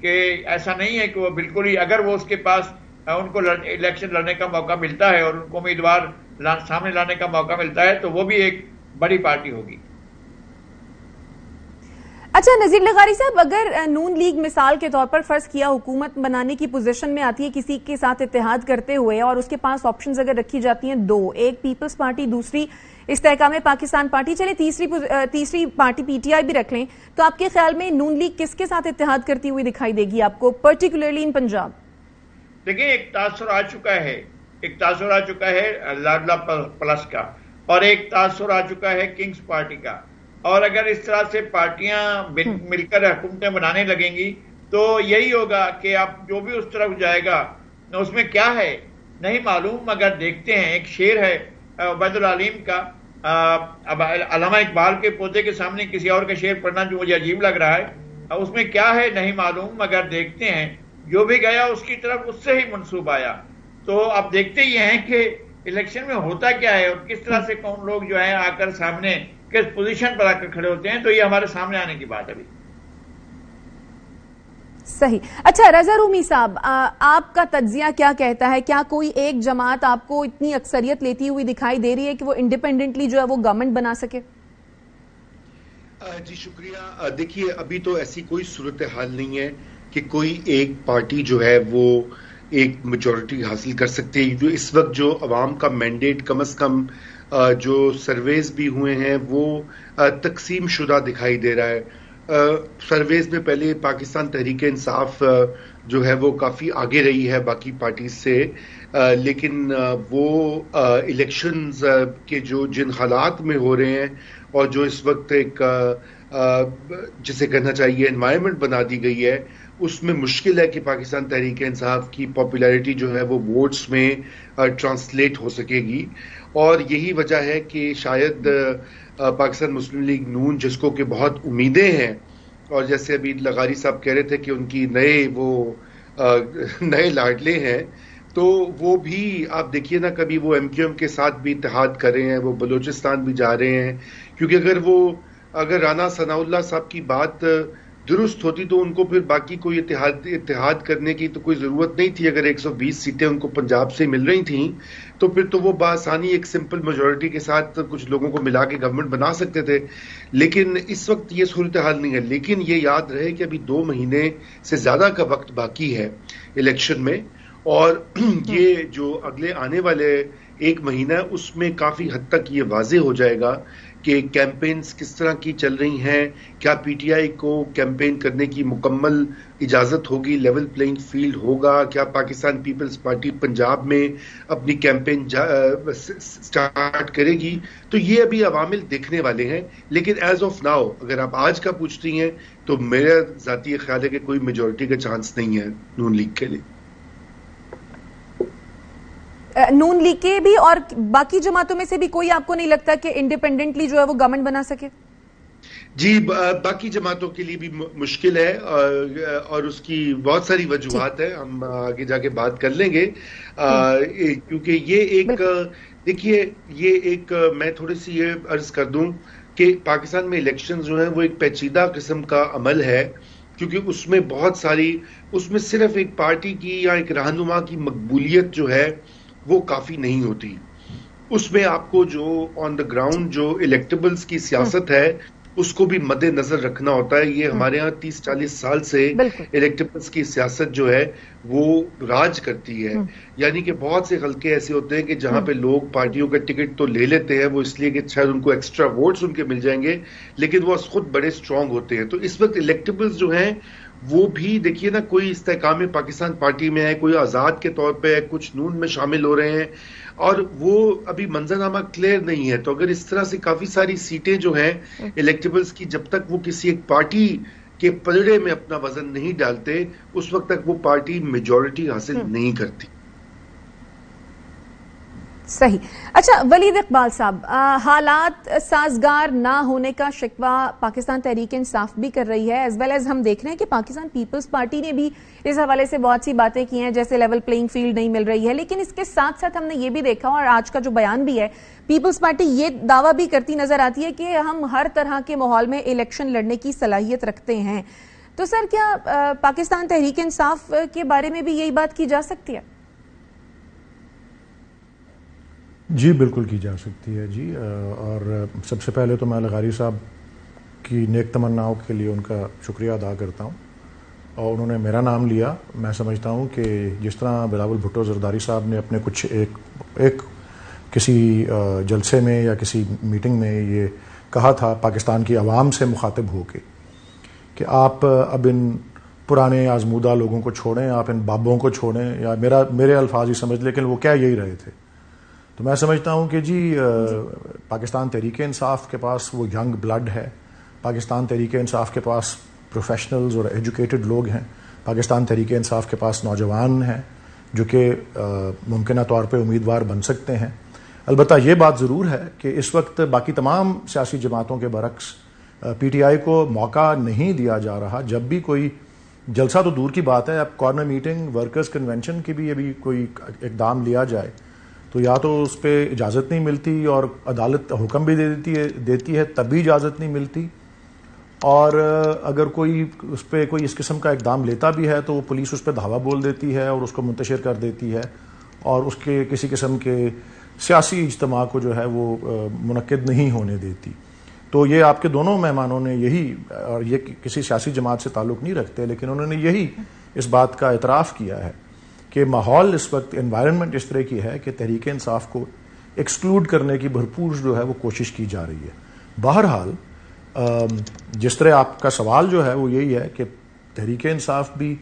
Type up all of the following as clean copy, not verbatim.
کہ ایسا نہیں ہے کہ وہ بالکل ہی, اگر وہ اس کے پاس ان کو الیکشن لڑنے کا موقع ملتا ہے اور ان کو امیدوار سامنے لانے کا موقع ملتا ہے تو وہ بھی ایک بڑی پارٹی ہوگی. اچھا نذیر لغاری صاحب، اگر نون لیگ مثال کے طور پر فرض کیا حکومت بنانے کی پوزیشن میں آتی ہے کسی کے ساتھ اتحاد کرتے ہوئے، اور اس کے پاس آپشنز اگر رکھی جاتی ہیں دو، ایک پیپلز پارٹی، دوسری استحکام پاکستان پارٹی، چلے تیسری پارٹی پی ٹی آئی بھی رکھ لیں، تو آپ کے خیال میں نون لیگ کس کے ساتھ اتحاد کرتی ہوئی دکھائی دے گی آپ کو، پرٹیکولرلی ان پنجاب؟ دیکھیں ایک تاثر آ چکا ہے لاڈلا پلس کا، اور ایک تاثر آ چکا ہے کنگز پارٹی کا، اور اگر اس طرح سے پارٹیاں مل کر حکومتیں بنانے لگیں گی تو یہی ہوگا کہ اب جو بھی اس طرف جائے گا اس میں کیا ہے نہیں معلوم، مگر دیکھتے ہیں. ایک شعر ہے عبید العلیم کا، اب علامہ اقبال کے پوتے کے سامنے کسی اور کا شعر پڑھنا جو مجھے عجیب لگ رہا ہے، اس میں کیا ہے نہیں معلوم مگر دیکھتے ہیں، جو بھی گیا اس کی طرف اس سے ہی منسوب آیا. تو اب دیکھتے ہی ہیں کہ الیکشن میں ہوتا کیا ہے اور کس طرح سے کون لوگ جو ہیں آ کر سامنے کس پوزیشن پر آ کر کھڑے ہوتے ہیں، تو یہ ہمارے سامنے آنے کی بات ہے ابھی. صحیح. اچھا رضا رومی صاحب، آپ کا تجزیہ کیا کہتا ہے؟ کیا کوئی ایک جماعت آپ کو اتنی اکثریت لیتی ہوئی دکھائی دے رہی ہے کہ وہ انڈیپینڈنٹلی جو ہے وہ گورنمنٹ بنا سکے؟ جی شکریہ. دیکھیے ابھی تو ایسی کوئی صورتحال نہیں ہے کہ کوئی ایک پارٹی جو ہے وہ ایک میجورٹی حاصل کر سکتے ہیں. جو اس وقت جو عوام کا مینڈیٹ کم از کم جو سرویز بھی ہوئے ہیں وہ تقسیم شدہ دکھائی دے رہا ہے. سرویز میں پہلے پاکستان تحریک انصاف جو ہے وہ کافی آگے رہی ہے باقی پارٹیز سے، لیکن وہ الیکشنز کے جو جن حالات میں ہو رہے ہیں اور جو اس وقت ایک جسے کہنا چاہیے انوائرمنٹ بنا دی گئی ہے، اس میں مشکل ہے کہ پاکستان تحریک انصاف کی پاپولیرٹی جو ہے وہ ووٹس میں ٹرانسلیٹ ہو سکے گی. اور یہی وجہ ہے کہ شاید پاکستان مسلم لیگ نون، جس کو کہ بہت امیدیں ہیں، اور جیسے ابھی لغاری صاحب کہہ رہے تھے کہ ان کی نئے لاڈلے ہیں، تو وہ بھی آپ دیکھیے نا کبھی وہ ایم کیو ایم کے ساتھ بھی اتحاد کر رہے ہیں، وہ بلوچستان بھی جا رہے ہیں، کیونکہ اگر رانا ثناء اللہ صاحب کی بات درست ہوتی تو ان کو پھر باقی کوئی اتحاد کرنے کی تو کوئی ضرورت نہیں تھی. اگر 120 سیٹیں ان کو پنجاب سے مل رہی تھیں تو پھر تو وہ بآسانی ایک سمپل میجورٹی کے ساتھ کچھ لوگوں کو ملا کے گورنمنٹ بنا سکتے تھے. لیکن اس وقت یہ صورتحال نہیں ہے. لیکن یہ یاد رہے کہ ابھی 2 مہینے سے زیادہ کا وقت باقی ہے الیکشن میں، اور یہ جو اگلے آنے والے 1 مہینہ ہے اس میں کافی حد تک یہ واضح ہو جائے گا کہ کیمپینز کس طرح کی چل رہی ہیں. کیا پی ٹی آئی کو کیمپین کرنے کی مکمل اجازت ہوگی، لیول پلینگ فیلڈ ہوگا، کیا پاکستان پیپلز پارٹی پنجاب میں اپنی کیمپین سٹارٹ کرے گی، تو یہ ابھی عوامل دیکھنے والے ہیں. لیکن ایز آف ناؤ اگر آپ آج کا پوچھتی ہیں تو میرا ذاتی خیال ہے کہ کوئی میجورٹی کا چانس نہیں ہے نون لیگ کے لیے. نون لیگ کے بھی اور باقی جماعتوں میں سے بھی کوئی آپ کو نہیں لگتا کہ انڈیپینڈنٹلی جو ہے وہ گورنمنٹ بنا سکے؟ جی باقی جماعتوں کے لیے بھی مشکل ہے، اور اس کی بہت ساری وجوہات ہیں، ہم آگے جا کے بات کر لیں گے. کیونکہ دیکھیے یہ ایک میں تھوڑی سی یہ عرض کر دوں کہ پاکستان میں الیکشن جو ہیں وہ ایک پیچیدہ قسم کا عمل ہے، کیونکہ اس میں بہت ساری، اس میں صرف ایک پارٹی کی یا ایک رہنما کی مقبولیت جو ہے وہ کافی نہیں ہوتی. اس میں آپ کو جو آن دا گراؤنڈ جو الیکٹیبلز کی سیاست ہے اس کو بھی مد نظر رکھنا ہوتا ہے. یہ ہمارے ہاں 30-40 سال سے الیکٹیبلز کی سیاست جو ہے وہ راج کرتی ہے. یعنی کہ بہت سے حلقے ایسے ہوتے ہیں کہ جہاں پہ لوگ پارٹیوں کا ٹکٹ تو لے لیتے ہیں، وہ اس لیے کہ شاید ان کو ایکسٹرا ووٹس ان کے مل جائیں گے، لیکن وہ خود بڑے اسٹرانگ ہوتے ہیں. تو اس وقت الیکٹیبلز جو ہیں وہ بھی دیکھیے نا، کوئی استحکام پاکستان پارٹی میں ہے، کوئی آزاد کے طور پہ ہے، کچھ نون میں شامل ہو رہے ہیں، اور وہ ابھی منظرنامہ کلیئر نہیں ہے. تو اگر اس طرح سے کافی ساری سیٹیں جو ہیں الیکٹیبلز کی، جب تک وہ کسی ایک پارٹی کے پلڑے میں اپنا وزن نہیں ڈالتے اس وقت تک وہ پارٹی میجورٹی حاصل نہیں کرتی. صحیح. اچھا ولید اقبال صاحب، حالات سازگار نہ ہونے کا شکوہ پاکستان تحریک انصاف بھی کر رہی ہے، ایز ویل ایز ہم دیکھ رہے ہیں کہ پاکستان پیپلز پارٹی نے بھی اس حوالے سے بہت سی باتیں کی ہیں، جیسے لیول پلینگ فیلڈ نہیں مل رہی ہے. لیکن اس کے ساتھ ساتھ ہم نے یہ بھی دیکھا، اور آج کا جو بیان بھی ہے، پیپلز پارٹی یہ دعویٰ بھی کرتی نظر آتی ہے کہ ہم ہر طرح کے ماحول میں الیکشن لڑنے کی صلاحیت رکھتے ہیں. تو سر کیا پاکستان تحریک انصاف کے بارے میں بھی یہی بات کی جا سکتی ہے؟ جی بالکل کی جا سکتی ہے جی، اور سب سے پہلے تو میں لغاری صاحب کی نیک تمناؤں کے لیے ان کا شکریہ ادا کرتا ہوں، اور انہوں نے میرا نام لیا۔ میں سمجھتا ہوں کہ جس طرح بلاول بھٹو زرداری صاحب نے اپنے کچھ ایک کسی جلسے میں یا کسی میٹنگ میں یہ کہا تھا پاکستان کی عوام سے مخاطب ہو کے کہ آپ اب ان پرانے آزمودہ لوگوں کو چھوڑیں، آپ ان بابوں کو چھوڑیں، یا میرے الفاظ ہی سمجھ، لیکن وہ کیا یہی رہے تھے۔ تو میں سمجھتا ہوں کہ جی پاکستان تحریک انصاف کے پاس وہ ینگ بلڈ ہے، پاکستان تحریک انصاف کے پاس پروفیشنلز اور ایجوکیٹڈ لوگ ہیں، پاکستان تحریک انصاف کے پاس نوجوان ہیں جو کہ ممکنہ طور پہ امیدوار بن سکتے ہیں۔ البتہ یہ بات ضرور ہے کہ اس وقت باقی تمام سیاسی جماعتوں کے برعکس پی ٹی آئی کو موقع نہیں دیا جا رہا۔ جب بھی کوئی جلسہ تو دور کی بات ہے، اب کارنر میٹنگ، ورکرز کنونشن کی بھی ابھی کوئی اقدام لیا جائے تو یا تو اس پہ اجازت نہیں ملتی، اور عدالت حکم بھی دیتی ہے تب بھی اجازت نہیں ملتی، اور اگر کوئی اس پہ کوئی اس قسم کا اقدام لیتا بھی ہے تو وہ پولیس اس پہ دھاوا بول دیتی ہے اور اس کو منتشر کر دیتی ہے، اور اس کے کسی قسم کے سیاسی اجتماع کو جو ہے وہ منعقد نہیں ہونے دیتی۔ تو یہ آپ کے دونوں مہمانوں نے یہی، اور یہ کسی سیاسی جماعت سے تعلق نہیں رکھتے، لیکن انہوں نے یہی اس بات کا اعتراف کیا ہے کہ ماحول اس وقت، انوائرنمنٹ اس طرح کی ہے کہ تحریک انصاف کو ایکسکلوڈ کرنے کی بھرپور جو ہے وہ کوشش کی جا رہی ہے۔ بہرحال جس طرح آپ کا سوال جو ہے وہ یہی ہے کہ تحریک انصاف بھی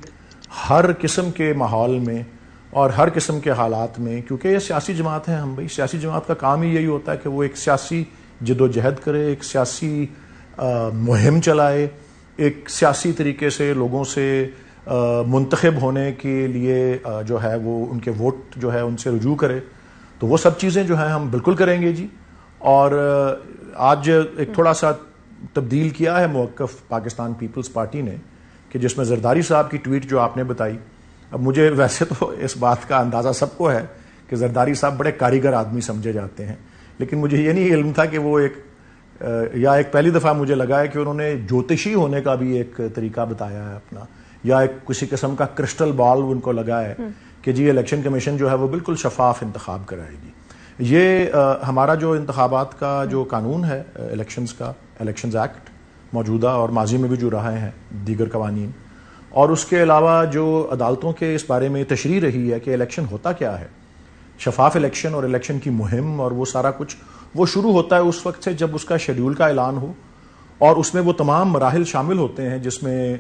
ہر قسم کے ماحول میں اور ہر قسم کے حالات میں، کیونکہ یہ سیاسی جماعت ہے، ہم بھائی سیاسی جماعت کا کام ہی یہی ہوتا ہے کہ وہ ایک سیاسی جد و جہد کرے، ایک سیاسی مہم چلائے، ایک سیاسی طریقے سے لوگوں سے منتخب ہونے کے لیے جو ہے وہ ان کے ووٹ جو ہے ان سے رجوع کرے۔ تو وہ سب چیزیں جو ہیں ہم بالکل کریں گے جی۔ اور آج ایک تھوڑا سا تبدیل کیا ہے موقف پاکستان پیپلز پارٹی نے، کہ جس میں زرداری صاحب کی ٹویٹ جو آپ نے بتائی، اب مجھے ویسے تو اس بات کا اندازہ سب کو ہے کہ زرداری صاحب بڑے کاریگر آدمی سمجھے جاتے ہیں، لیکن مجھے یہ نہیں علم تھا کہ وہ ایک پہلی دفعہ مجھے لگا ہے کہ انہوں نے جوتشی ہونے کا بھی ایک طریقہ بتایا ہے اپنا، یا ایک کسی قسم کا کرسٹل بال ان کو لگا ہے کہ جی الیکشن کمیشن جو ہے وہ بالکل شفاف انتخاب کرائے گی۔ یہ ہمارا جو انتخابات کا جو قانون ہے الیکشنز کا، الیکشنز ایکٹ موجودہ اور ماضی میں بھی جو رہے ہیں دیگر قوانین، اور اس کے علاوہ جو عدالتوں کے اس بارے میں تشریح رہی ہے کہ الیکشن ہوتا کیا ہے، شفاف الیکشن اور الیکشن کی مہم اور وہ سارا کچھ وہ شروع ہوتا ہے اس وقت سے جب اس کا شیڈیول کا اعلان ہو، اور اس میں وہ تمام مراحل شامل ہوتے ہیں جس میں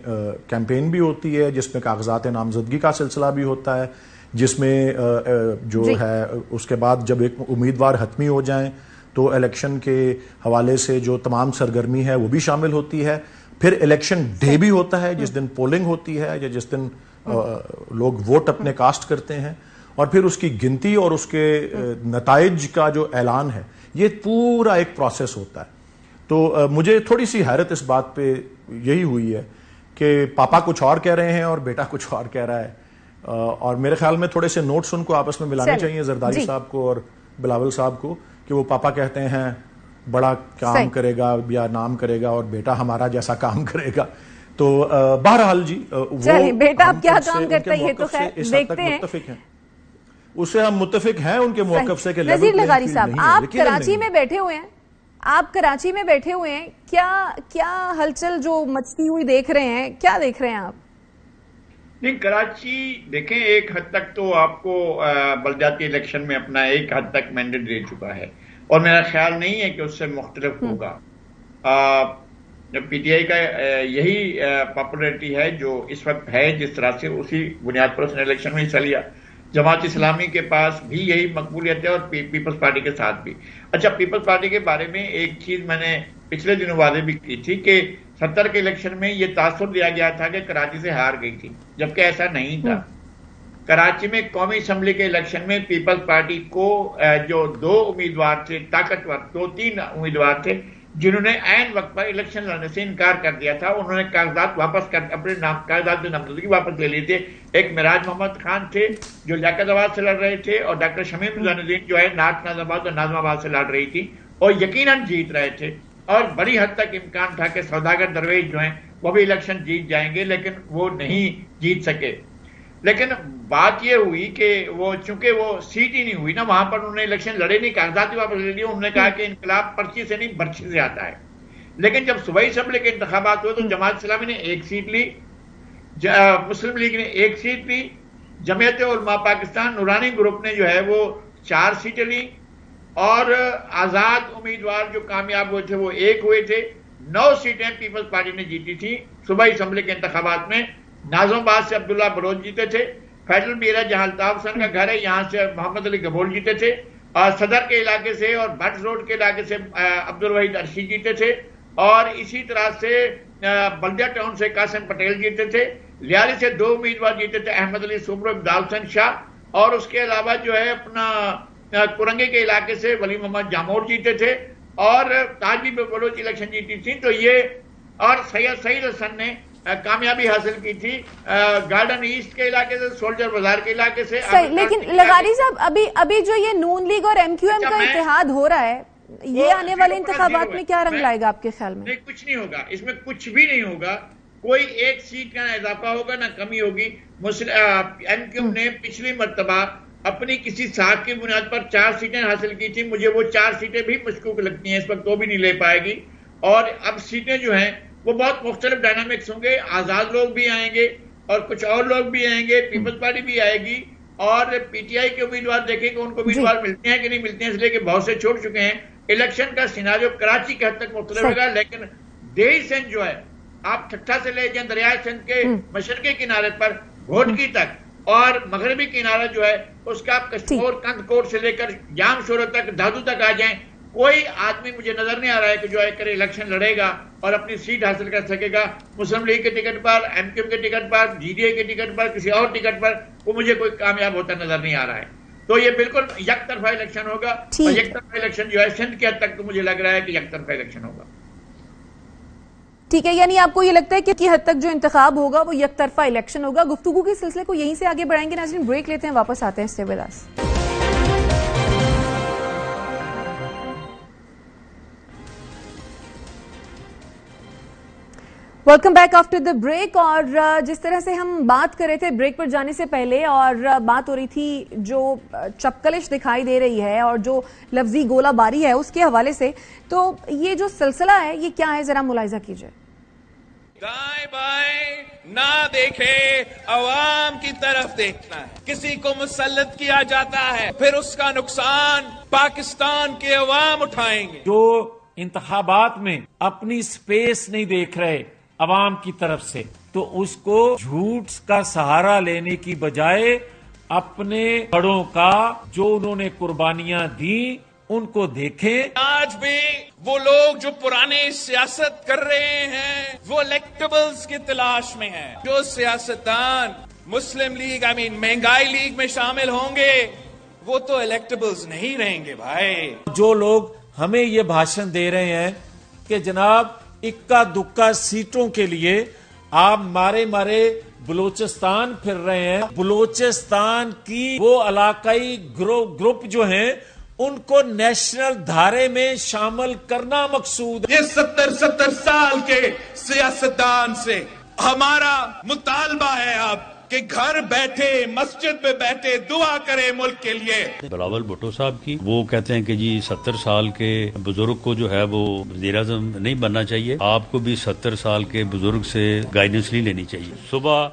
کیمپین بھی ہوتی ہے، جس میں کاغذات نامزدگی کا سلسلہ بھی ہوتا ہے، جس میں جو ہے اس کے بعد جب ایک امیدوار حتمی ہو جائیں تو الیکشن کے حوالے سے جو تمام سرگرمی ہے وہ بھی شامل ہوتی ہے، پھر الیکشن ڈے بھی ہوتا ہے جس دن پولنگ ہوتی ہے یا جس دن لوگ ووٹ اپنے کاسٹ کرتے ہیں، اور پھر اس کی گنتی اور اس کے نتائج کا جو اعلان ہے، یہ پورا ایک پروسیس ہوتا ہے۔ تو مجھے تھوڑی سی حیرت اس بات پہ یہی ہوئی ہے کہ پاپا کچھ اور کہہ رہے ہیں اور بیٹا کچھ اور کہہ رہا ہے، اور میرے خیال میں تھوڑے سے نوٹس ان کو آپس میں ملانے چاہیے زرداری صاحب کو اور بلاول صاحب کو، کہ وہ پاپا کہتے ہیں بڑا کام کرے گا یا نام کرے گا اور بیٹا ہمارا جیسا کام کرے گا۔ تو بہرحال جی چلیے بیٹا اب کیا کام کرتا ہے یہ تو خیر دیکھتے ہیں، اس سے ہم متفق ہیں ان کے موقف سے کہ نذیر لغاری صاحب آپ کراچی میں بیٹھے ہوئے ہیں، آپ کراچی میں بیٹھے ہوئے ہیں، کیا ہلچل جو مچتی ہوئی دیکھ رہے ہیں، کیا دیکھ رہے ہیں آپ؟ نہیں، کراچی دیکھیں ایک حد تک تو آپ کو بلدیاتی الیکشن میں اپنا ایک حد تک مینڈیٹ دے چکا ہے، اور میرا خیال نہیں ہے کہ اس سے مختلف ہوگا۔ پی ٹی آئی کا یہی پاپولیرٹی ہے جو اس وقت ہے، جس طرح سے اسی بنیاد پر اس نے الیکشن میں حصہ لیا۔ جماعت اسلامی کے پاس بھی یہی مقبولیت ہے اور پیپلز پارٹی کے ساتھ بھی۔ اچھا، پیپلز پارٹی کے بارے میں ایک چیز میں نے پچھلے دنوں واضح بھی کی تھی کہ 70 کے الیکشن میں یہ تاثر دیا گیا تھا کہ کراچی سے ہار گئی تھی، جبکہ ایسا نہیں تھا۔ کراچی میں قومی اسمبلی کے الیکشن میں پیپلز پارٹی کو جو 2 امیدوار تھے، طاقتور 2-3 امیدوار تھے، جنہوں نے عین وقت پر الیکشن لڑنے سے انکار کر دیا تھا، انہوں نے کاغذات واپس کر اپنے کاغذات نامزدگی واپس لے لیے تھے۔ ایک معراج محمد خان تھے جو لیاقت آباد سے لڑ رہے تھے، اور ڈاکٹر شمیم رضا الدین جو ہے نارتھ ناظم آباد اور ناظم آباد سے لڑ رہی تھی، اور یقیناً جیت رہے تھے، اور بڑی حد تک امکان تھا کہ سوداگر درویش جو ہیں وہ بھی الیکشن جیت جائیں گے، لیکن وہ نہیں جیت سکے۔ لیکن بات یہ ہوئی کہ وہ چونکہ وہ سیٹ ہی نہیں ہوئی نا، وہاں پر انہوں نے الیکشن لڑے نہیں، کاغذات ہی واپس لے لیے۔ انہوں نے کہا کہ انقلاب پرچی سے نہیں برچی سے آتا ہے۔ لیکن جب صوبائی اسمبلی کے انتخابات ہوئے تو جماعت اسلامی نے 1 سیٹ لی، مسلم لیگ نے 1 سیٹ لی، جمعیت علماء پاکستان نورانی گروپ نے جو ہے وہ 4 سیٹیں لی، اور آزاد امیدوار جو کامیاب ہوئے تھے وہ 1 ہوئے تھے۔ 9 سیٹیں پیپلز پارٹی نے جیتی تھی صوبائی اسمبلی کے انتخابات میں۔ ناظم آباد سے عبداللہ بلوچ جیتے تھے، فیصل میرا جہاں الطاف حسین کا گھر ہے یہاں سے محمد علی گبول جیتے تھے، اور صدر کے علاقے سے اور بٹ روڈ کے علاقے سے عبدالوحید عرشی جیتے تھے، اور اسی طرح سے بلدیہ ٹاؤن سے قاسم پٹیل جیتے تھے، لیاری سے 2 امیدوار جیتے تھے، احمد علی سوبرو، ابدال حسین شاہ، اور اس کے علاوہ جو ہے اپنا کرنگے کے علاقے سے ولی محمد جامور جیتے تھے، اور تاجی بلوچ الیکشن جیتی تھی۔ تو یہ اور سعید حسن نے کامیابی حاصل کی تھی گارڈن ایسٹ کے علاقے سے، سولجر بازار کے علاقے سے۔ لیکن لغاری صاحب ابھی جو یہ نون لیگ اور ایم کیو ایم کا اتحاد ہو رہا ہے، یہ آنے والے انتخابات میں کیا رنگ لائے گا آپ کے خیال میں؟ نہیں، کچھ نہیں ہوگا، اس میں کچھ بھی نہیں ہوگا، کوئی 1 سیٹ کا نہ اضافہ ہوگا نہ کمی ہوگی۔ ایم کیو ایم نے پچھلی مرتبہ اپنی کسی ساکھ کی بنیاد پر 4 سیٹیں حاصل کی تھی، مجھے وہ 4 سیٹیں بھی مشکوک لگتی ہیں، اس وقت وہ بھی نہیں لے پائے گی۔ اور اب سیٹیں جو ہیں وہ بہت مختلف ڈائنامکس ہوں گے، آزاد لوگ بھی آئیں گے اور کچھ اور لوگ بھی آئیں گے، پیپلز پارٹی بھی آئے گی، اور پی ٹی آئی کے امیدوار دیکھیں کہ ان کو امیدوار ملتے ہیں کہ نہیں ملتے ہیں، اس لیے کہ بہت سے چھوڑ چکے ہیں۔ الیکشن کا سیناریو کراچی کے حد تک مختلف ہوگا، لیکن دیہی سندھ جو ہے، آپ ٹھٹھا سے لے جائیں دریائے سندھ کے مشرقی کنارے پر گھوٹکی تک، اور مغربی کنارہ جو ہے اس کا آپ کشمور کند کوٹ سے لے کر جام شورہ تک، دادو تک آ جائیں، کوئی آدمی مجھے نظر نہیں آ رہا ہے کہ جو ایک الیکشن لڑے گا اور اپنی سیٹ حاصل کر سکے گا مسلم لیگ کے ٹکٹ پر، ایم کیو ایم کے ٹکٹ پر، جی ڈی اے کے ٹکٹ پر، کسی اور ٹکٹ پر، وہ مجھے کوئی کامیاب ہوتا نظر نہیں آ رہا ہے۔ تو یہ بالکل یک طرفہ الیکشن ہوگا، اور یک طرفہ الیکشن جو ہے سندھ کے حد تک تو مجھے لگ رہا ہے کہ یک طرفہ الیکشن ہوگا۔ ٹھیک ہے، یعنی آپ کو یہ لگتا ہے کہ کی حد تک جو انتخاب ہوگا وہ یک طرفہ الیکشن ہوگا۔ گفتگو کے سلسلے کو یہیں سے آگے بڑھائیں گے، ناظرین بریک لیتے ہیں، واپس آتے ہیں، stay with us. Welcome back after the break. اور جس طرح سے ہم بات کر رہے تھے بریک پر جانے سے پہلے، اور بات ہو رہی تھی جو چپکلش دکھائی دے رہی ہے اور جو لفظی گولہ باری ہے اس کے حوالے سے، تو یہ جو سلسلہ ہے یہ کیا ہے، ذرا ملاحظہ کیجئے۔ دائیں بائیں نہ دیکھے، عوام کی طرف دیکھنا ہے۔ کسی کو مسلط کیا جاتا ہے، پھر اس کا نقصان پاکستان کے عوام اٹھائیں گے۔ جو انتخابات میں اپنی سپیس نہیں دیکھ رہے عوام کی طرف سے، تو اس کو جھوٹ کا سہارا لینے کی بجائے اپنے بڑوں کا جو انہوں نے قربانیاں دی ان کو دیکھیں۔ آج بھی وہ لوگ جو پرانے سیاست کر رہے ہیں وہ الیکٹیبلز کی تلاش میں ہیں۔ جو سیاستدان مسلم لیگ مہنگائی لیگ میں شامل ہوں گے وہ تو الیکٹیبلز نہیں رہیں گے بھائی۔ جو لوگ ہمیں یہ بھاشن دے رہے ہیں کہ جناب اکا دکا سیٹوں کے لیے آپ مارے بلوچستان پھر رہے ہیں، بلوچستان کی وہ علاقائی گروپ جو ہیں ان کو نیشنل دھارے میں شامل کرنا مقصود ہے۔ یہ 70 سال کے سیاستدان سے ہمارا مطالبہ ہے اب کہ گھر بیٹھے مسجد پہ بیٹھے دعا کرے ملک کے لیے۔ بلاول بھٹو صاحب کی وہ کہتے ہیں کہ جی 70 سال کے بزرگ کو جو ہے وہ وزیر اعظم نہیں بننا چاہیے، آپ کو بھی 70 سال کے بزرگ سے گائیڈنس نہیں لینی چاہیے۔ صبح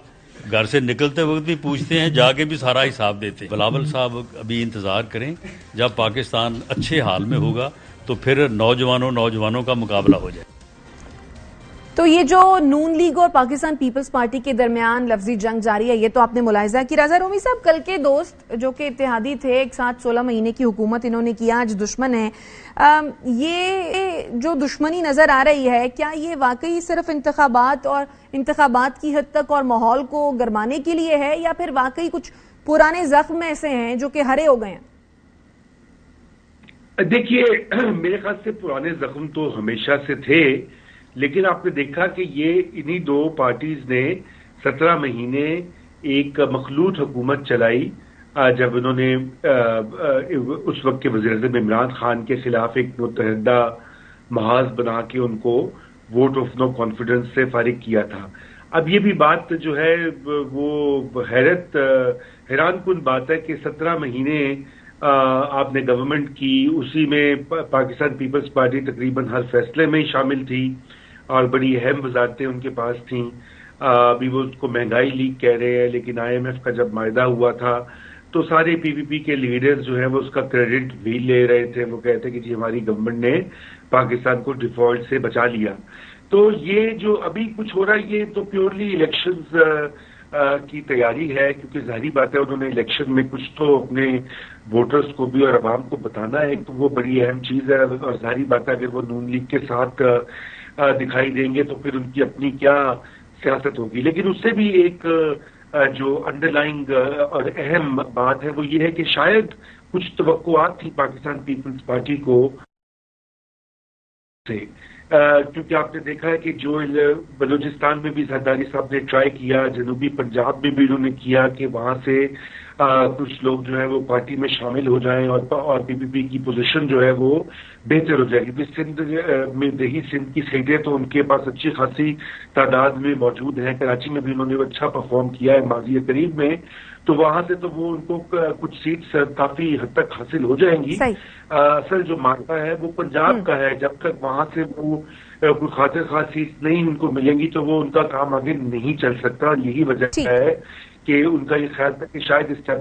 گھر سے نکلتے وقت بھی پوچھتے ہیں، جا کے بھی سارا حساب دیتے ہیں۔ بلاول صاحب ابھی انتظار کریں، جب پاکستان اچھے حال میں ہوگا تو پھر نوجوانوں کا مقابلہ ہو جائے۔ تو یہ جو نون لیگ اور پاکستان پیپلز پارٹی کے درمیان لفظی جنگ جاری ہے، یہ تو آپ نے ملاحظہ کی۔ رضا رومی صاحب، کل کے دوست جو کہ اتحادی تھے، ایک ساتھ 16 مہینے کی حکومت انہوں نے کیا، آج دشمن ہیں، یہ جو دشمنی نظر آ رہی ہے، کیا یہ واقعی صرف انتخابات اور انتخابات کی حد تک اور ماحول کو گرمانے کے لیے ہے، یا پھر واقعی کچھ پرانے زخم ایسے ہیں جو کہ ہرے ہو گئے ہیں؟ دیکھیے، میرے خیال سے پرانے زخم تو ہمیشہ سے تھے، لیکن آپ نے دیکھا کہ یہ انہی 2 پارٹیز نے 17 مہینے ایک مخلوط حکومت چلائی، جب انہوں نے اس وقت کے وزیر اعظم عمران خان کے خلاف ایک متحدہ محاذ بنا کے ان کو ووٹ آف نو کانفیڈنس سے فارغ کیا تھا. اب یہ بھی بات جو ہے وہ حیران کن بات ہے کہ 17 مہینے آپ نے گورنمنٹ کی، اسی میں پاکستان پیپلز پارٹی تقریباً ہر فیصلے میں شامل تھی اور بڑی اہم وزارتیں ان کے پاس تھیں. ابھی وہ اس کو مہنگائی لیگ کہہ رہے ہیں، لیکن IMF کا جب معاہدہ ہوا تھا تو سارے PPP کے لیڈرز جو ہیں وہ اس کا کریڈٹ بھی لے رہے تھے. وہ کہتے کہ جی ہماری گورنمنٹ نے پاکستان کو ڈیفالٹ سے بچا لیا. تو یہ جو ابھی کچھ ہو رہا ہے یہ تو پیورلی الیکشنز کی تیاری ہے، کیونکہ ظاہری بات ہے انہوں نے الیکشن میں کچھ تو اپنے ووٹرز کو بھی اور عوام کو بتانا ہے، تو وہ بڑی اہم چیز ہے. اور ظاہری بات ہے اگر وہ نون لیگ کے ساتھ دکھائی دیں گے تو پھر ان کی اپنی کیا سیاست ہوگی. لیکن اس سے بھی ایک جو انڈر لائنگ اور اہم بات ہے وہ یہ ہے کہ شاید کچھ توقعات تھی پاکستان پیپلز پارٹی کو سے، کیونکہ آپ نے دیکھا ہے کہ جو بلوچستان میں بھی زرداری صاحب نے ٹرائی کیا، جنوبی پنجاب میں بھی انہوں نے کیا کہ وہاں سے کچھ لوگ جو ہے وہ پارٹی میں شامل ہو جائیں اور PPP کی پوزیشن جو ہے وہ بہتر ہو جائے گی. سندھ میں دیہی سندھ کی سیٹیں تو ان کے پاس اچھی خاصی تعداد میں موجود ہیں. کراچی میں بھی انہوں نے اچھا پرفارم کیا ہے ماضی قریب میں، تو وہاں سے تو وہ ان کو کچھ سیٹس کافی حد تک حاصل ہو جائیں گی. اصل جو معاملہ ہے وہ پنجاب کا ہے. جب تک وہاں سے وہ کوئی خاطر خاص سیٹ نہیں ان کو ملیں گی تو وہ ان کا کام آگے نہیں چل سکتا. اور یہی وجہ ہے کہ ان کا یہ خیال تھا کہ شاید اس ٹائم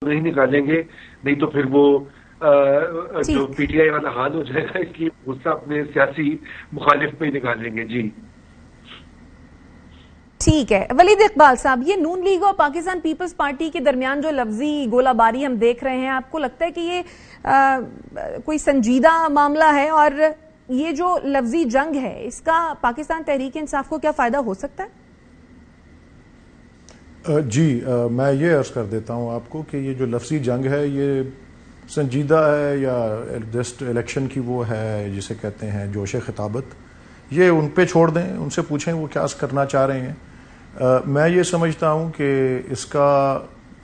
نہیں نکالیں گے، نہیں تو پھر وہ جو PTI والا حال ہو جائے گا، اس لیے غصہ اپنے سیاسی مخالف پہ ہی نکالیں گے. جی ٹھیک ہے. ولید اقبال صاحب، یہ نون لیگ اور پاکستان پیپلز پارٹی کے درمیان جو لفظی گولہ باری ہم دیکھ رہے ہیں، آپ کو لگتا ہے کہ یہ کوئی سنجیدہ معاملہ ہے؟ اور یہ جو لفظی جنگ ہے اس کا پاکستان تحریک انصاف کو کیا فائدہ ہو سکتا ہے؟ جی میں یہ عرض کر دیتا ہوں آپ کو کہ یہ جو لفظی جنگ ہے یہ سنجیدہ ہے یا جسٹ الیکشن کی وہ ہے جسے کہتے ہیں جوش خطابت، یہ ان پہ چھوڑ دیں، ان سے پوچھیں وہ کیا کرنا چاہ رہے ہیں. میں یہ سمجھتا ہوں کہ اس کا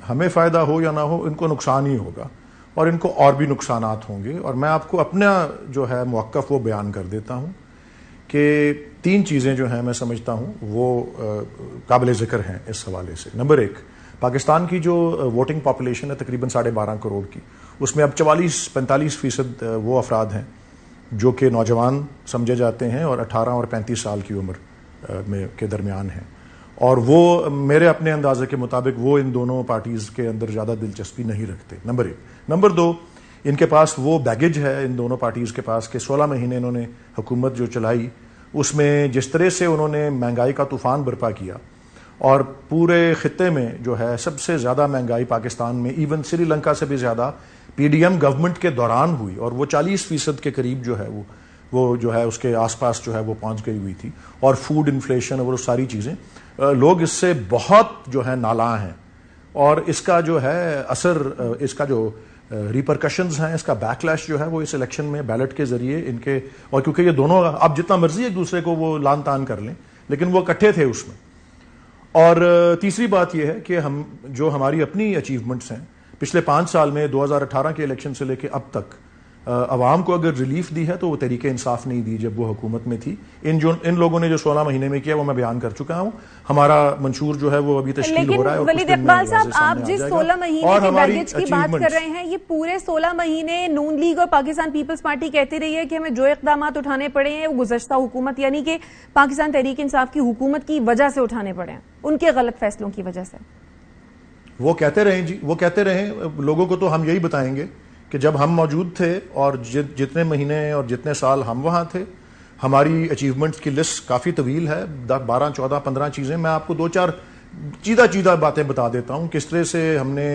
ہمیں فائدہ ہو یا نہ ہو ان کو نقصان ہی ہوگا اور ان کو اور بھی نقصانات ہوں گے. اور میں آپ کو اپنا جو ہے موقف وہ بیان کر دیتا ہوں کہ 3 چیزیں جو ہیں میں سمجھتا ہوں وہ قابل ذکر ہیں اس حوالے سے. نمبر 1، پاکستان کی جو ووٹنگ پاپولیشن ہے تقریباً 12.5 کروڑ کی، اس میں اب 44-45% وہ افراد ہیں جو کہ نوجوان سمجھے جاتے ہیں اور 18 اور 35 سال کی عمر میں کے درمیان ہیں. اور وہ میرے اپنے اندازے کے مطابق وہ ان دونوں پارٹیز کے اندر زیادہ دلچسپی نہیں رکھتے. نمبر 1. نمبر 2، ان کے پاس وہ بیگیج ہے ان دونوں پارٹیز کے پاس کہ 16 مہینے انہوں نے حکومت جو چلائی اس میں جس طرح سے انہوں نے مہنگائی کا طوفان برپا کیا اور پورے خطے میں جو ہے سب سے زیادہ مہنگائی پاکستان میں ایون سری لنکا سے بھی زیادہ PDM گورنمنٹ کے دوران ہوئی اور وہ 40% کے قریب جو ہے وہ جو ہے اس کے آس پاس جو ہے وہ پہنچ گئی ہوئی تھی. اور فوڈ انفلیشن اور وہ ساری چیزیں، لوگ اس سے بہت جو ہے نالاں ہیں اور اس کا جو ہے اثر، اس کا جو ریپرکشنز ہیں، اس کا بیک لیش جو ہے وہ اس الیکشن میں بیلٹ کے ذریعے ان کے، اور کیونکہ یہ دونوں اب جتنا مرضی ایک دوسرے کو وہ لان تان کر لیں لیکن وہ اکٹھے تھے اس میں. اور تیسری بات یہ ہے کہ ہم جو ہماری اپنی اچیومنٹس ہیں پچھلے 5 سال میں 2018 کے الیکشن سے لے کے اب تک عوام کو اگر ریلیف دی ہے تو وہ تحریک انصاف نہیں دی جب وہ حکومت میں تھی. ان لوگوں نے جو 16 مہینے میں کیا وہ میں بیان کر چکا ہوں. ہمارا منشور جو ہے وہ ابھی تشکیل ہو رہا ہے. ولید اقبال صاحب، آپ جس 16 مہینے کے بیگیج کی بات کر رہے ہیں، یہ پورے 16 مہینے نون لیگ اور پاکستان پیپلز پارٹی کہتی رہی ہے کہ ہمیں جو اقدامات اٹھانے پڑے ہیں وہ گزشتہ حکومت یعنی کہ پاکستان تحریک انصاف کی حکومت کی وجہ سے اٹھانے پڑے ہیں، ان کے غلط فیصلوں کی وجہ سے. وہ کہتے رہیں جی، وہ کہتے رہیں. لوگوں کو تو ہم یہی بتائیں گے کہ جب ہم موجود تھے اور جتنے مہینے اور جتنے سال ہم وہاں تھے، ہماری اچیومنٹس کی لسٹ کافی طویل ہے، 12 14 15 چیزیں. میں آپ کو 2-4 چیدہ باتیں بتا دیتا ہوں کس طرح سے ہم نے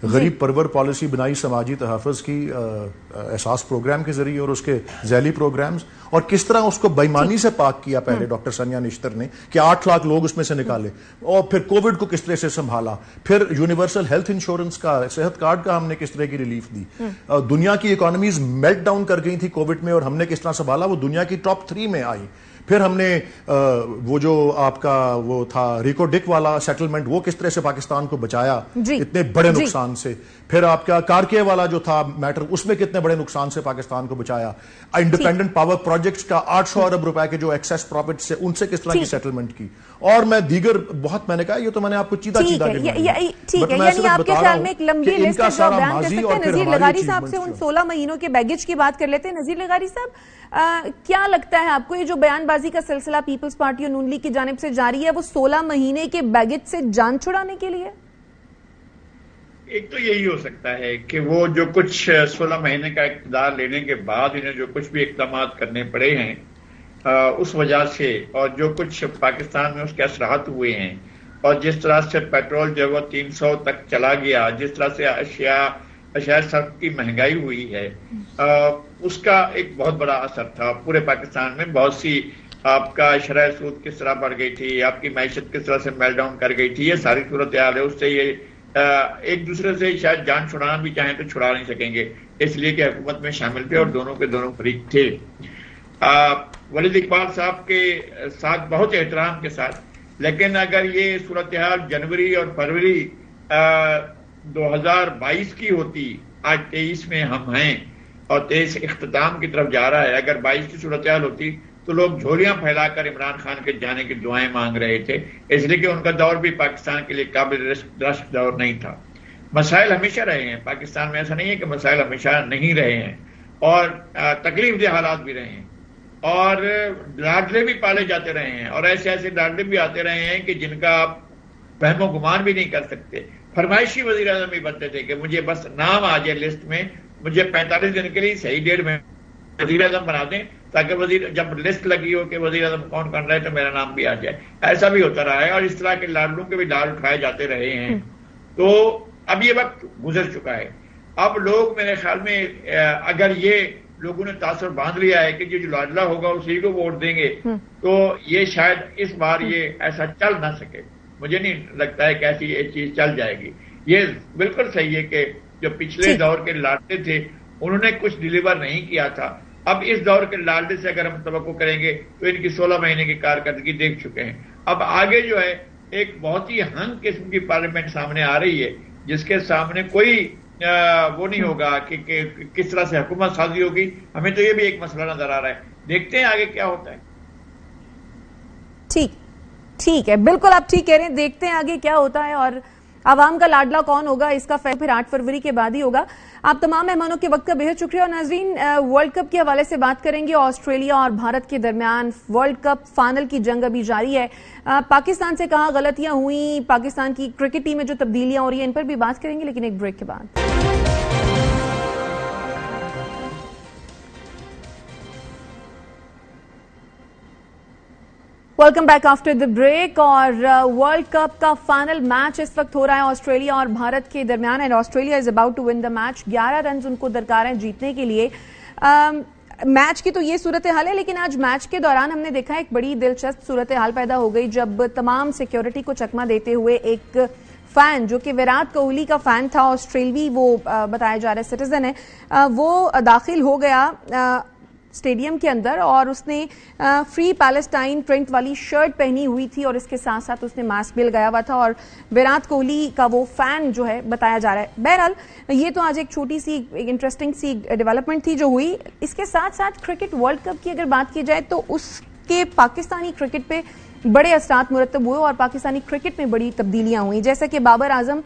غریب پرور پالیسی بنائی سماجی تحفظ کی احساس پروگرام کے ذریعے اور اس کے ذیلی پروگرامز، اور کس طرح اس کو بےایمانی سے پاک کیا پہلے ڈاکٹر سنیا نشتر نے کہ 8 لاکھ لوگ اس میں سے نکالے، اور پھر کووڈ کو کس طرح سے سنبھالا، پھر یونیورسل ہیلتھ انشورنس کا، صحت کارڈ کا ہم نے کس طرح کی ریلیف دی. دنیا کی اکانومیز میلٹ ڈاؤن کر گئی تھی کووڈ میں اور ہم نے کس طرح سنبھالا، وہ دنیا کی ٹاپ 3 میں آئی. پھر ہم نے وہ جو آپ کا وہ تھا ریکو ڈک والا سیٹلمنٹ، وہ کس طرح سے پاکستان کو بچایا اتنے بڑے نقصان سے. پھر آپ کا کارکے والا جو تھا میٹر، اس میں کتنے بڑے نقصان سے پاکستان کو بچایا. انڈیپینڈنٹ پاور پروجیکٹس کا 800 ارب روپے کے جو ایکسیس پروفٹ سے ان سے کس طرح کی سیٹلمنٹ کی. اور میں دیگر بہت، میں نے کہا یہ تو میں نے آپ کو چیدہ ٹھیک ہے، یعنی آپ کے خیال میں ایک لمبی لسٹ ہے جو بیان کر سکتے ہیں. نذیر لغاری صاحب سے ان 16 مہینوں کے بیگیج کی بات کر لیتے ہیں. نذیر لغاری صاحب، کیا لگتا ہے آپ کو یہ جو بیان بازی کا سلسلہ پیپلز پارٹی اور نون لیگ کی جانب سے جاری ہے، وہ 16 مہینے کے بیگیج سے جان چھڑانے کے لیے؟ ایک تو یہی ہو سکتا ہے کہ وہ جو کچھ 16 مہینے کا اقتدار لینے کے بعد انہیں جو کچھ بھی اقدامات کرنے پڑے ہیں اس وجہ سے، اور جو کچھ پاکستان میں اس کے اثرات ہوئے ہیں، اور جس طرح سے پیٹرول جو وہ 300 تک چلا گیا، جس طرح سے اشیاء صرف کی مہنگائی ہوئی ہے، اس کا ایک بہت بڑا اثر تھا پورے پاکستان میں. بہت سی آپ کا شرح سود کس طرح بڑھ گئی تھی، آپ کی معیشت کس طرح سے میل ڈاؤن کر گئی تھی، یہ ساری صورتحال ہے. اس سے یہ ایک دوسرے سے شاید جان چھڑانا بھی چاہیں تو چھڑا نہیں سکیں گے، اس لیے کہ حکومت میں شامل تھے اور دونوں کے دونوں فریق تھے. ولید اقبال صاحب کے ساتھ بہت احترام کے ساتھ، لیکن اگر یہ صورتحال جنوری اور فروری 2022 کی ہوتی، آج 23 میں ہم ہیں اور 23 اختتام کی طرف جا رہا ہے، اگر 22 کی صورتحال ہوتی تو لوگ جھولیاں پھیلا کر عمران خان کے جانے کی دعائیں مانگ رہے تھے، اس لیے کہ ان کا دور بھی پاکستان کے لیے قابل رشک دور نہیں تھا. مسائل ہمیشہ رہے ہیں پاکستان میں، ایسا نہیں ہے کہ مسائل ہمیشہ نہیں رہے ہیں، اور تکلیف دہ حالات بھی رہے ہیں، اور لاڈلے بھی پالے جاتے رہے ہیں، اور ایسے لاڈلے بھی آتے رہے ہیں کہ جن کا آپ فہم و گمان بھی نہیں کر سکتے. فرمائشی وزیر اعظم بھی بنتے تھے کہ مجھے بس نام آ جائے لسٹ میں، مجھے 45 دن کے لیے صحیح ڈیڑھ میں وزیر اعظم بنا دیں، تاکہ جب لسٹ لگی ہو کہ وزیر اعظم کون کر رہے تو میرا نام بھی آ جائے. ایسا بھی ہوتا رہا ہے، اور اس طرح کے لاڈلوں کے بھی لال اٹھائے جاتے رہے ہیں. تو اب یہ وقت گزر چکا ہے. اب لوگ میرے خیال میں اگر یہ لوگوں نے تاثر باندھ لیا ہے کہ جو لاڈلا ہوگا اسی کو ووٹ دیں گے، تو یہ شاید اس بار یہ ایسا چل نہ سکے. مجھے نہیں لگتا ہے کہ ایسی یہ چیز چل جائے گی. یہ بالکل صحیح ہے کہ جو پچھلے دور کے لاڈلے تھے انہوں نے کچھ ڈیلیور نہیں کیا تھا. اب اس دور کے لاڈلے سے اگر ہم توقع کریں گے تو ان کی 16 مہینے کی کارکردگی دیکھ چکے ہیں. اب آگے جو ہے ایک بہت ہی ہنگ قسم کی پارلیمنٹ سامنے آ رہی ہے، جس کے سامنے کوئی وہ نہیں ہوگا کہ کس طرح سے حکومت سازی ہوگی. ہمیں تو یہ بھی ایک مسئلہ نظر آ رہا ہے. دیکھتے ہیں آگے کیا ہوتا ہے. ٹھیک ہے، بالکل آپ ٹھیک کہہ رہے ہیں. دیکھتے ہیں آگے کیا ہوتا ہے، اور عوام کا لاڈلا کون ہوگا اس کا فیصلہ پھر 8 فروری کے بعد ہی ہوگا. آپ تمام مہمانوں کے وقت کا بہت شکریہ. اور ناظرین، ورلڈ کپ کے حوالے سے بات کریں گے. آسٹریلیا اور بھارت کے درمیان ورلڈ کپ فائنل کی جنگ ابھی جاری ہے. پاکستان سے کہاں غلطیاں ہوئیں، پاکستان کی کرکٹ ٹیم میں جو تبدیلیاں ہو رہی ہیں، ان پر بھی بات کریں گے، لیکن ایک بریک کے بعد. Welcome back after the break. اور ورلڈ کپ کا فائنل میچ اس وقت ہو رہا ہے آسٹریلیا اور بھارت کے درمیان، and Australia is about to win the match. 11 runs ان کو درکار ہیں جیتنے کے لیے. میچ کی تو یہ صورتحال ہے، لیکن آج میچ کے دوران ہم نے دیکھا ایک بڑی دلچسپ صورتحال پیدا ہو گئی جب تمام سیکیورٹی کو چکمہ دیتے ہوئے ایک فین جو کہ وراٹ کوہلی کا فین تھا، آسٹریلوی وہ بتایا جا رہا ہے سٹیزن ہے، وہ داخل ہو گیا اسٹیڈیم کے اندر، اور اس نے فری پیلسٹائن پرنٹ والی شرٹ پہنی ہوئی تھی، اور اس کے ساتھ ساتھ اس نے ماسک بھی لگایا ہوا تھا، اور وراٹ کوہلی کا وہ فین جو ہے بتایا جا رہا ہے. بہرحال یہ تو آج ایک چھوٹی سی ایک انٹرسٹنگ سی ڈیولپمنٹ تھی جو ہوئی. اس کے ساتھ ساتھ کرکٹ ورلڈ کپ کی اگر بات کی جائے تو اس کے پاکستانی کرکٹ پہ بڑے اثرات مرتب ہوئے، اور پاکستانی کرکٹ میں بڑی تبدیلیاں ہوئیں. جیسا کہ بابر اعظم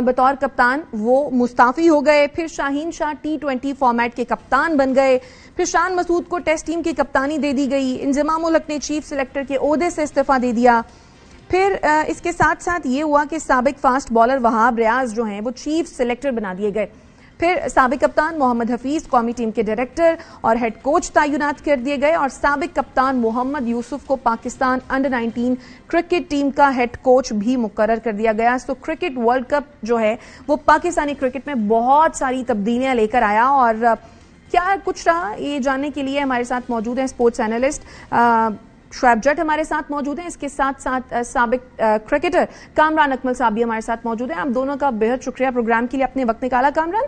بطور کپتان وہ مستعفی ہو گئے، پھر شاہین شاہ T20 فارمیٹ کے کپتان بن گئے، پھر شان مسعود کو ٹیسٹ ٹیم کی کپتانی دے دی گئی، انضمام الحق نے چیف سلیکٹر کے عہدے سے استعفیٰ دے دیا. پھر اس کے ساتھ ساتھ یہ ہوا کہ سابق فاسٹ بالر وہاب ریاض جو ہیں وہ چیف سلیکٹر بنا دیے گئے. پھر سابق کپتان محمد حفیظ قومی ٹیم کے ڈائریکٹر اور ہیڈ کوچ تعینات کر دیے گئے، اور سابق کپتان محمد یوسف کو پاکستان انڈر 19 کرکٹ ٹیم کا ہیڈ کوچ بھی مقرر کر دیا گیا. سو کرکٹ ورلڈ کپ جو ہے وہ پاکستانی کرکٹ میں بہت ساری تبدیلیاں لے کر آیا. اور کیا کچھ رہا یہ جاننے کے لیے ہمارے ساتھ موجود ہیں اسپورٹس اینالسٹ شعیب جٹ ہمارے ساتھ موجود ہیں، اس کے ساتھ ساتھ سابق کرکٹر کامران اکمل صاحب بھی ہمارے ساتھ موجود ہیں. آپ دونوں کا بہت شکریہ پروگرام کے لیے اپنے وقت نکالا. کامران،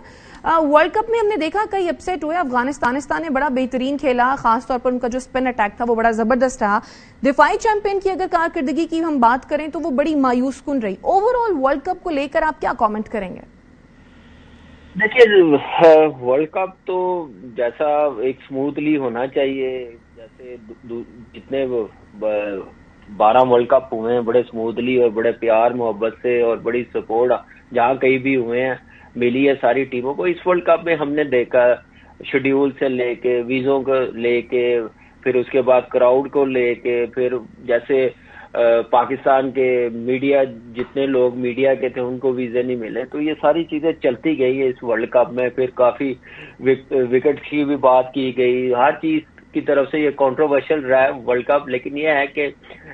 ورلڈ کپ میں ہم نے دیکھا کئی اپسیٹ ہوئے. افغانستان نے بڑا بہترین کھیلا، خاص طور پر ان کا جو اسپن اٹیک تھا وہ بڑا زبردست رہا. دفاعی چیمپئن کی اگر کارکردگی کی ہم بات کریں تو وہ بڑی مایوس کن رہی. اوور آل ورلڈ کپ کو لے کر آپ کیا کامنٹ کریں گے؟ دیکھیے، ورلڈ کپ تو جیسا ایک سموتھلی ہونا چاہیے، جیسے جتنے 12 ورلڈ کپ ہوئے ہیں بڑے سموتھلی اور بڑے پیار محبت سے اور بڑی سپورٹ جہاں کہیں بھی ہوئے ہیں ملی ہے ساری ٹیموں کو. اس ورلڈ کپ میں ہم نے دیکھا شیڈیول سے لے کے ویزوں کو لے کے پھر اس کے بعد کراؤڈ کو لے کے پھر جیسے پاکستان کے میڈیا جتنے لوگ میڈیا کے تھے ان کو ویزے نہیں ملے، تو یہ ساری چیزیں چلتی گئی ہے اس ورلڈ کپ میں. پھر کافی وکٹ کی بھی بات کی گئی، ہر چیز کی طرف سے یہ کنٹروورشل رہا ہے ورلڈ کپ. لیکن یہ ہے کہ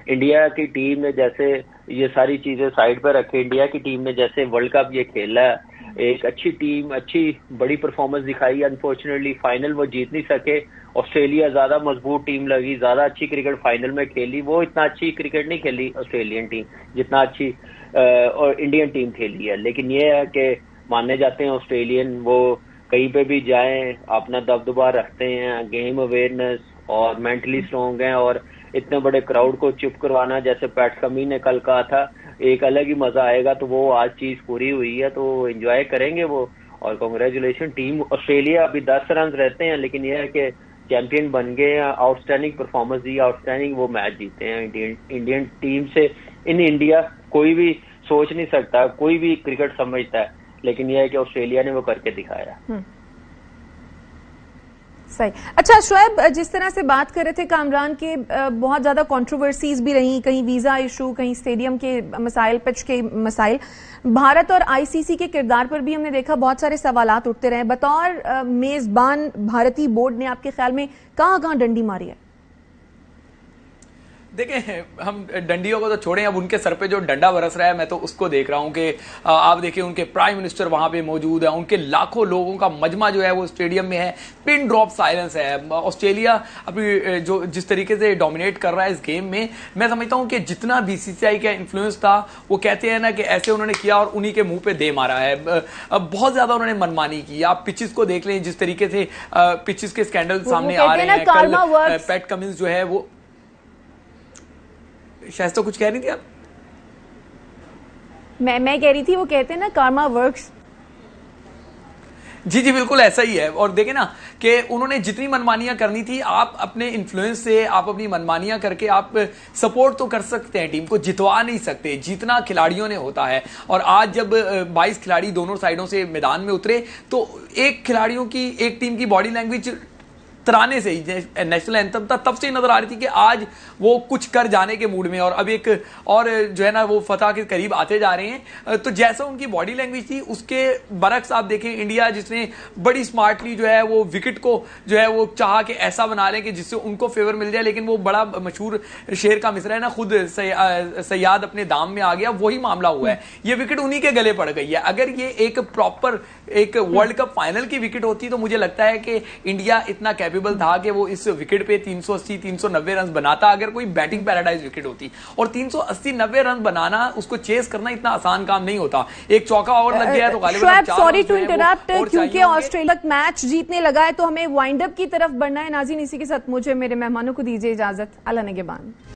انڈیا کی ٹیم نے جیسے یہ ساری چیزیں سائڈ پہ رکھے، انڈیا کی ٹیم نے جیسے ورلڈ کپ یہ کھیلا ہے، ایک اچھی ٹیم اچھی بڑی پرفارمنس دکھائی. انفارچونیٹلی فائنل وہ جیت نہیں سکے. آسٹریلیا زیادہ مضبوط ٹیم لگی، زیادہ اچھی کرکٹ فائنل میں کھیلی. وہ اتنا اچھی کرکٹ نہیں کھیلی آسٹریلین ٹیم جتنا اچھی اور انڈین ٹیم کھیلی ہے. لیکن یہ ہے کہ ماننے جاتے ہیں آسٹریلین، وہ کہیں پہ بھی جائیں اپنا دبدبہ رکھتے ہیں، گیم اویئرنیس اور مینٹلی اسٹرانگ ہیں. اور اتنے بڑے کراؤڈ کو چپ کروانا جیسے پیٹ کمنس نے کل کہا تھا ایک الگ ہی مزہ آئے گا، تو وہ آج چیز پوری ہوئی ہے تو انجوائے کریں گے وہ. اور کنگریچولیشن ٹیم آسٹریلیا. ابھی 10 رنز رہتے ہیں لیکن یہ ہے کہ چیمپئن بن گئے ہیں. آؤٹ اسٹینڈنگ پرفارمنس دی، آؤٹ اسٹینڈنگ وہ میچ جیتے ہیں انڈین ٹیم سے. انڈیا کوئی بھی سوچ نہیں سکتا، کوئی بھی کرکٹ سمجھتا ہے، لیکن یہ ہے کہ آسٹریلیا نے وہ کر کے دکھایا. صحیح. اچھا شعیب، جس طرح سے بات کر رہے تھے کامران کے بہت زیادہ کنٹروورسیز بھی رہیں، کہیں ویزا ایشو، کہیں اسٹیڈیم کے مسائل، پچ کے مسائل. بھارت اور آئی سی سی کے کردار پر بھی ہم نے دیکھا بہت سارے سوالات اٹھتے رہے. بطور میزبان بھارتی بورڈ نے آپ کے خیال میں کہاں ڈنڈی ماری ہے؟ دیکھیں، ہم ڈنڈیوں کو تو چھوڑیں، اب ان کے سر پہ جو ڈنڈا برس رہا ہے میں تو اس کو دیکھ رہا ہوں کہ آپ دیکھیں ان کے پرائم منسٹر وہاں پہ موجود ہیں، ان کے لاکھوں لوگوں کا مجمع جو ہے وہ اسٹیڈیم میں ہے. پن ڈراپ سائلنس ہے. آسٹریلیا ابھی جو جس طریقے سے ڈومینیٹ کر رہا ہے اس گیم میں سمجھتا ہوں کہ جتنا بی سی سی آئی کا انفلوئنس تھا وہ کہتے ہیں نا کہ ایسے انہوں نے کیا اور انہی کے منہ پہ دے مارا ہے. بہت زیادہ انہوں نے منمانی کی. آپ پچز کو دیکھ لیں جس طریقے سے پچز کے اسکینڈل سامنے آ رہے ہیں. کل پیٹ کمنس جو ہے وہ شاید تو کچھ کہہ رہی تھی آپ؟ میں کہہ رہی تھی وہ کہتے ہیں نا کارما ورکس. جی بالکل ایسا ہی ہے. اور دیکھیں نا کہ انہوں نے جتنی منمانیاں کرنی تھی، آپ اپنے انفلوئنس سے آپ اپنی منمانیاں کر کے آپ سپورٹ تو کر سکتے ہیں، ٹیم کو جتوا نہیں سکتے. جیتنا کھلاڑیوں نے ہوتا ہے. اور آج جب 22 کھلاڑی دونوں سائڈوں سے میدان میں اترے تو ایک کھلاڑیوں کی ایک ٹیم کی باڈی لینگویج ترانے سے ہی نیشنل اینتھم تھا تب سے ہی نظر آ رہی تھی کہ آج وہ کچھ کر جانے کے موڈ میں. اور اب ایک اور جو ہے نا وہ فتح کے قریب آتے جا رہے ہیں. تو جیسا ان کی باڈی لینگویج تھی اس کے برعکس آپ دیکھیں انڈیا جس نے بڑی سمارٹلی جو ہے وہ وکٹ کو جو ہے وہ چاہا کہ ایسا بنا لیں کہ جس سے ان کو فیور مل جائے. لیکن وہ بڑا مشہور شیر کا مصرع ہے نا، خود سیاد اپنے دام میں آ گیا، وہی معاملہ ہوا ہے. یہ وکٹ انہی کے گلے پڑ گئی ہے. اگر یہ ایک پراپر ایک ورلڈ کپ فائنل کی وکٹ ہوتی تو مجھے لگتا ہے کہ انڈیا اتنا کیپیبل تھا کہ وہ اس وکٹ پہ 380-390 رنز بناتا اگر کوئی بیٹنگ پیراڈائز وکٹ ہوتی. اور 380-90 رنز بنانا، اس کو چیز کرنا اتنا آسان کام نہیں ہوتا. ایک چوکا اور لگ گیا تو غالباً سوری ٹو انٹرپٹ، کیونکہ آسٹریلیا میچ جیتنے لگا ہے تو ہمیں وائنڈ اپ کی طرف بڑھنا ہے. ناظرین اسی کے ساتھ مجھے میرے مہمانوں کو دیجیے اجازت. اللہ نگہبان.